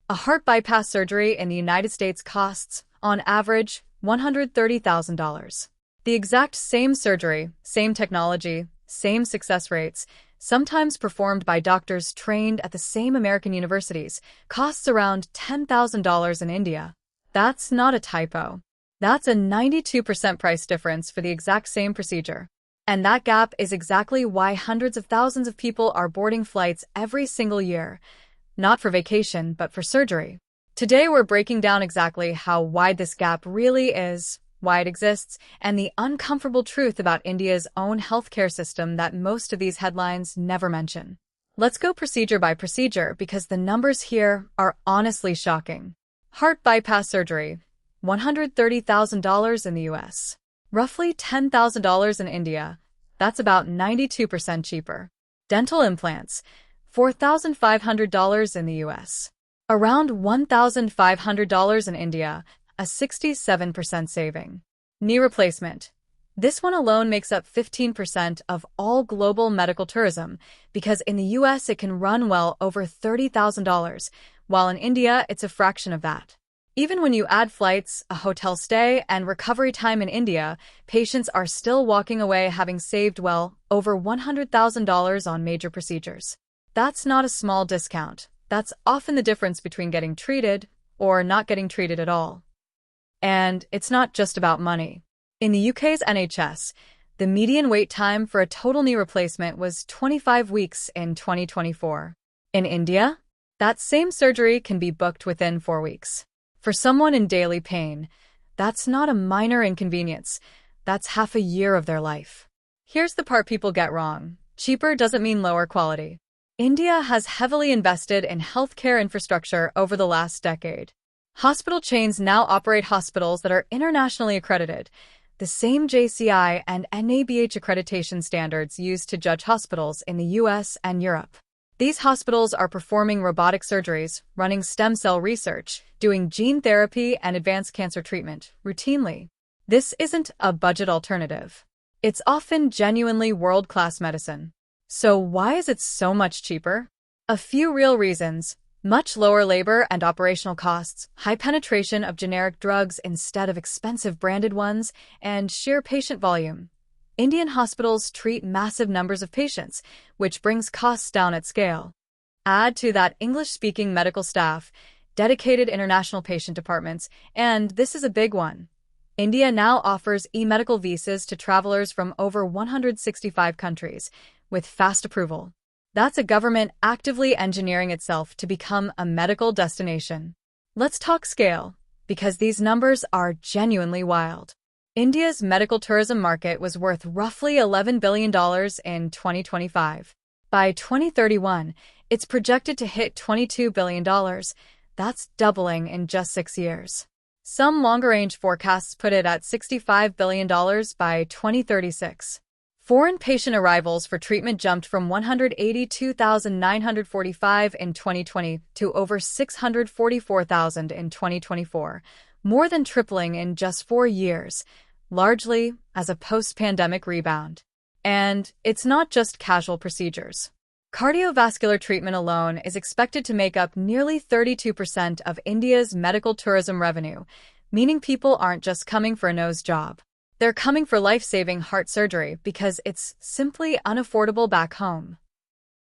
A heart bypass surgery in the United States costs, on average, $130,000. The exact same surgery, same technology, same success rates, sometimes performed by doctors trained at the same American universities, costs around $10,000 in India. That's not a typo. That's a 92% price difference for the exact same procedure. And that gap is exactly why hundreds of thousands of people are boarding flights every single year. Not for vacation, but for surgery. Today we're breaking down exactly how wide this gap really is, why it exists, and the uncomfortable truth about India's own healthcare system that most of these headlines never mention. Let's go procedure by procedure because the numbers here are honestly shocking. Heart bypass surgery, $130,000 in the US. Roughly $10,000 in India. That's about 92% cheaper. Dental implants, $4,500 in the US. Around $1,500 in India, a 67% saving. Knee replacement. This one alone makes up 15% of all global medical tourism because in the US it can run well over $30,000, while in India it's a fraction of that. Even when you add flights, a hotel stay, and recovery time in India, patients are still walking away having saved well over $100,000 on major procedures. That's not a small discount. That's often the difference between getting treated or not getting treated at all. And it's not just about money. In the UK's NHS, the median wait time for a total knee replacement was 25 weeks in 2024. In India, that same surgery can be booked within 4 weeks. For someone in daily pain, that's not a minor inconvenience. That's half a year of their life. Here's the part people get wrong. Cheaper doesn't mean lower quality. India has heavily invested in healthcare infrastructure over the last decade. Hospital chains now operate hospitals that are internationally accredited, the same JCI and NABH accreditation standards used to judge hospitals in the US and Europe. These hospitals are performing robotic surgeries, running stem cell research, doing gene therapy and advanced cancer treatment routinely. This isn't a budget alternative. It's often genuinely world-class medicine. So why is it so much cheaper? A few real reasons. Much lower labor and operational costs, high penetration of generic drugs instead of expensive branded ones, and sheer patient volume. Indian hospitals treat massive numbers of patients, which brings costs down at scale. Add to that English-speaking medical staff, dedicated international patient departments, and this is a big one. India now offers e-medical visas to travelers from over 165 countries, with fast approval. That's a government actively engineering itself to become a medical destination. Let's talk scale, because these numbers are genuinely wild. India's medical tourism market was worth roughly $11 billion in 2025. By 2031, it's projected to hit $22 billion. That's doubling in just 6 years. Some longer-range forecasts put it at $65 billion by 2036. Foreign patient arrivals for treatment jumped from 182,945 in 2020 to over 644,000 in 2024, more than tripling in just 4 years, largely as a post-pandemic rebound. And it's not just casual procedures. Cardiovascular treatment alone is expected to make up nearly 32% of India's medical tourism revenue, meaning people aren't just coming for a nose job. They're coming for life-saving heart surgery because it's simply unaffordable back home.